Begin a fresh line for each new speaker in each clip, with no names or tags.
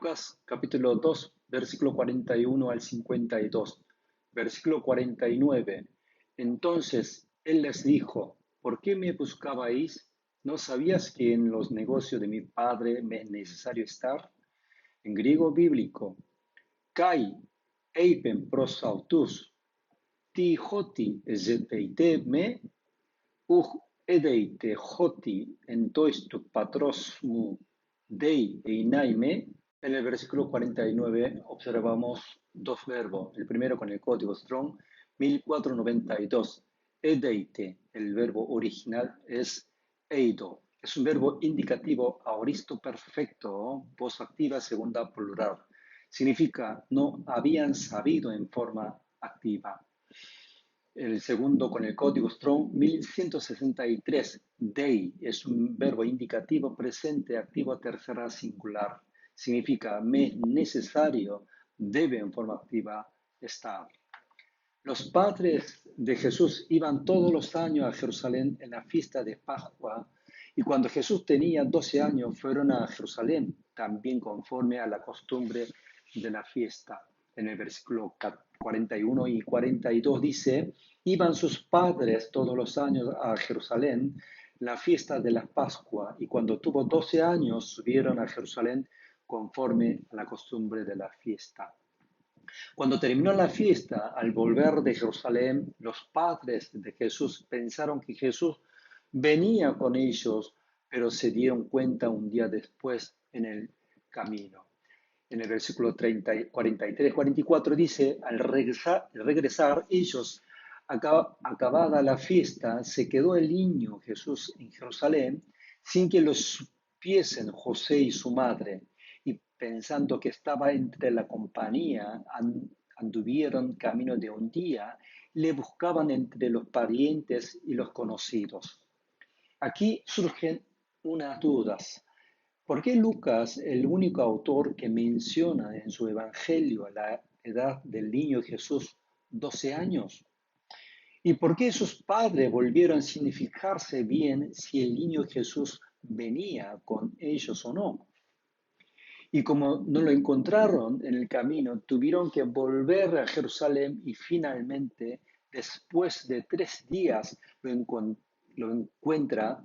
Lucas capítulo 2, versículo 41 al 52. Versículo 49. Entonces él les dijo, ¿por qué me buscabais? ¿No sabías que en los negocios de mi padre me es necesario estar? En griego bíblico, kai eipen pros autus, ti hoti zeteite me, edeite hoti entois tu patrosmu dei einaime. En el versículo 49 observamos dos verbos. El primero con el código Strong 1492. Edeite, el verbo original es eido. Es un verbo indicativo aoristo perfecto, voz activa segunda plural. Significa no habían sabido en forma activa. El segundo con el código Strong 1163. Dei es un verbo indicativo presente activo tercera singular. Significa me es necesario, debe en forma activa estar. Los padres de Jesús iban todos los años a Jerusalén en la fiesta de Pascua y cuando Jesús tenía 12 años fueron a Jerusalén, también conforme a la costumbre de la fiesta. En el versículo 41 y 42 dice, iban sus padres todos los años a Jerusalén, la fiesta de la Pascua, y cuando tuvo 12 años subieron a Jerusalén conforme a la costumbre de la fiesta. Cuando terminó la fiesta, al volver de Jerusalén, los padres de Jesús pensaron que Jesús venía con ellos, pero se dieron cuenta un día después en el camino. En el versículo 30, 43, 44 dice, al regresar ellos, acabada la fiesta, se quedó el niño Jesús en Jerusalén sin que lo supiesen José y su madre y pensando que estaba entre la compañía, anduvieron camino de un día, le buscaban entre los parientes y los conocidos. Aquí surgen unas dudas. ¿Por qué Lucas, el único autor que menciona en su evangelio la edad del niño Jesús, 12 años? ¿Y por qué sus padres volvieron sin fijarse bien si el niño Jesús venía con ellos o no? Y como no lo encontraron en el camino, tuvieron que volver a Jerusalén y finalmente, después de 3 días, lo encuentra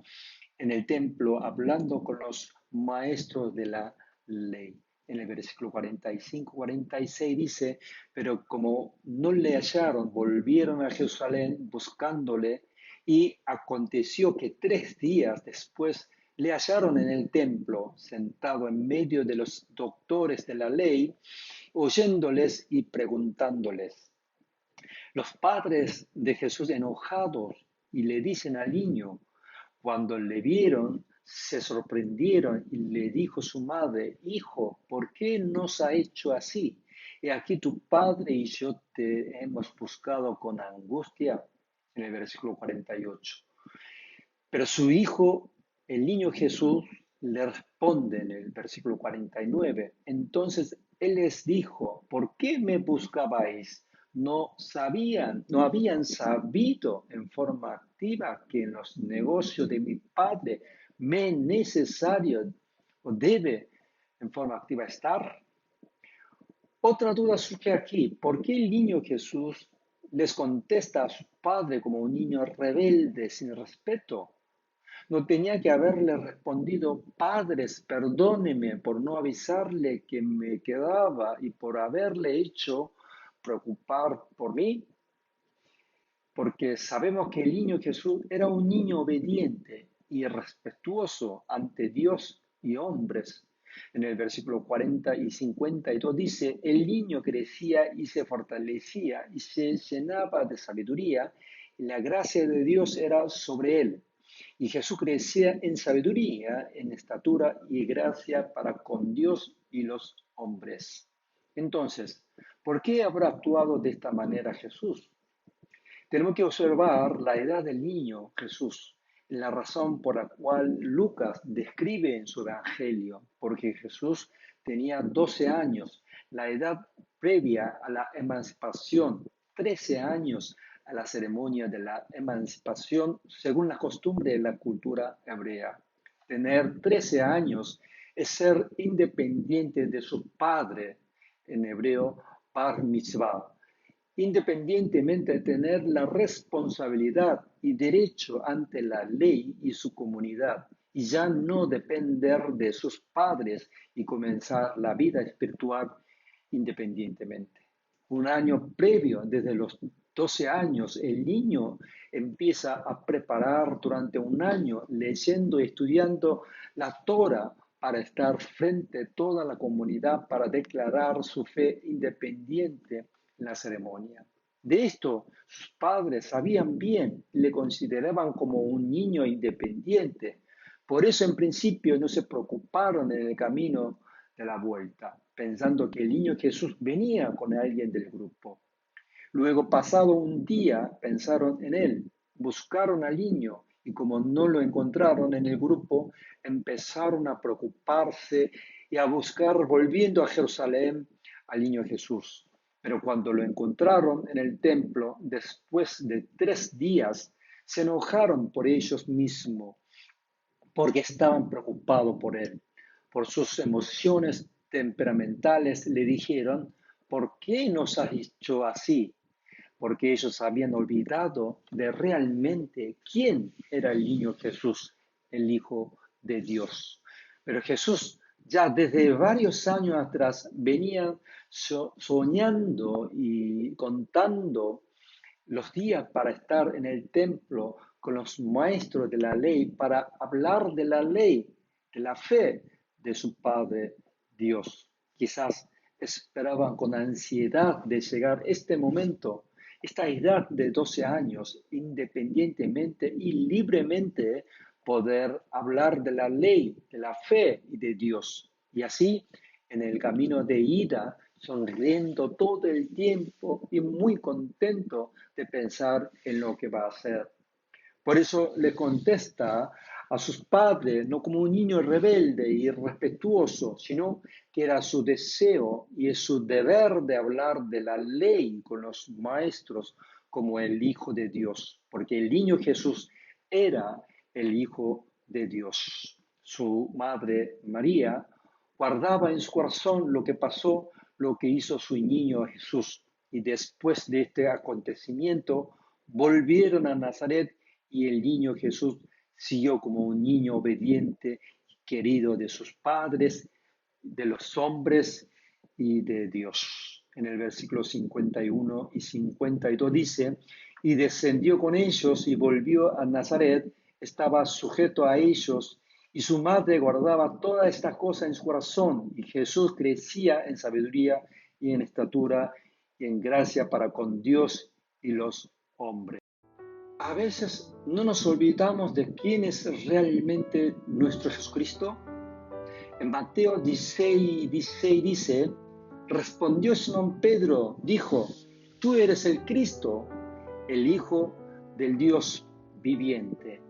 en el templo hablando con los maestros de la ley. En el versículo 45-46 dice, pero como no le hallaron, volvieron a Jerusalén buscándole y aconteció que 3 días después le hallaron en el templo, sentado en medio de los doctores de la ley, oyéndoles y preguntándoles. Los padres de Jesús enojados y le dicen al niño, cuando le vieron, se sorprendieron y le dijo su madre, hijo, ¿por qué nos ha hecho así? He aquí tu padre y yo te hemos buscado con angustia, en el versículo 48. Pero su hijo, el niño Jesús, le responde en el versículo 49. Entonces él les dijo, ¿por qué me buscabais? No habían sabido en forma activa que en los negocios de mi padre me es necesario o debe en forma activa estar. Otra duda surge aquí, ¿por qué el niño Jesús les contesta a su padre como un niño rebelde, sin respeto? No tenía que haberle respondido, padres, perdóneme por no avisarle que me quedaba y por haberle hecho preocupar por mí, porque sabemos que el niño Jesús era un niño obediente y respetuoso ante Dios y hombres. En el versículo 40 y 52 dice, el niño crecía y se fortalecía y se llenaba de sabiduría y la gracia de Dios era sobre él. Y Jesús crecía en sabiduría, en estatura y gracia para con Dios y los hombres. Entonces, ¿por qué habrá actuado de esta manera Jesús? Tenemos que observar la edad del niño Jesús, la razón por la cual Lucas describe en su evangelio, porque Jesús tenía 12 años, la edad previa a la emancipación, 13 años a la ceremonia de la emancipación según la costumbre de la cultura hebrea. Tener 13 años es ser independiente de su padre, en hebreo, bar mitzvah, independientemente de tener la responsabilidad y derecho ante la ley y su comunidad, y ya no depender de sus padres y comenzar la vida espiritual independientemente. Un año previo, desde los 12 años, el niño empieza a preparar durante un año leyendo y estudiando la Torah para estar frente a toda la comunidad para declarar su fe independiente en la ceremonia. De esto, sus padres sabían bien y le consideraban como un niño independiente. Por eso, en principio, no se preocuparon en el camino de la vuelta, pensando que el niño Jesús venía con alguien del grupo. Luego, pasado un día, pensaron en él, buscaron al niño y como no lo encontraron en el grupo, empezaron a preocuparse y a buscar, volviendo a Jerusalén, al niño Jesús. Pero cuando lo encontraron en el templo, después de 3 días, se enojaron por ellos mismos, porque estaban preocupados por él. Por sus emociones temperamentales le dijeron, ¿por qué nos has hecho así? Porque ellos habían olvidado de realmente quién era el niño Jesús, el Hijo de Dios. Pero Jesús ya desde varios años atrás venía soñando y contando los días para estar en el templo con los maestros de la ley, para hablar de la ley, de la fe de su Padre Dios. Quizás esperaban con ansiedad de llegar este momento, esta edad de 12 años, independientemente y libremente poder hablar de la ley, de la fe y de Dios. Y así, en el camino de ida, sonriendo todo el tiempo y muy contento de pensar en lo que va a hacer. Por eso le contesta a sus padres, no como un niño rebelde y irrespetuoso, sino que era su deseo y es su deber de hablar de la ley con los maestros como el Hijo de Dios, porque el niño Jesús era el Hijo de Dios. Su madre María guardaba en su corazón lo que pasó, lo que hizo su niño Jesús. Y después de este acontecimiento, volvieron a Nazaret y el niño Jesús siguió como un niño obediente y querido de sus padres, de los hombres y de Dios. En el versículo 51 y 52 dice, y descendió con ellos y volvió a Nazaret, estaba sujeto a ellos, y su madre guardaba todas estas cosas en su corazón, y Jesús crecía en sabiduría y en estatura y en gracia para con Dios y los hombres. A veces no nos olvidamos de quién es realmente nuestro Jesucristo. En Mateo 16, 16 dice, respondió Simón Pedro, dijo, tú eres el Cristo, el Hijo del Dios viviente.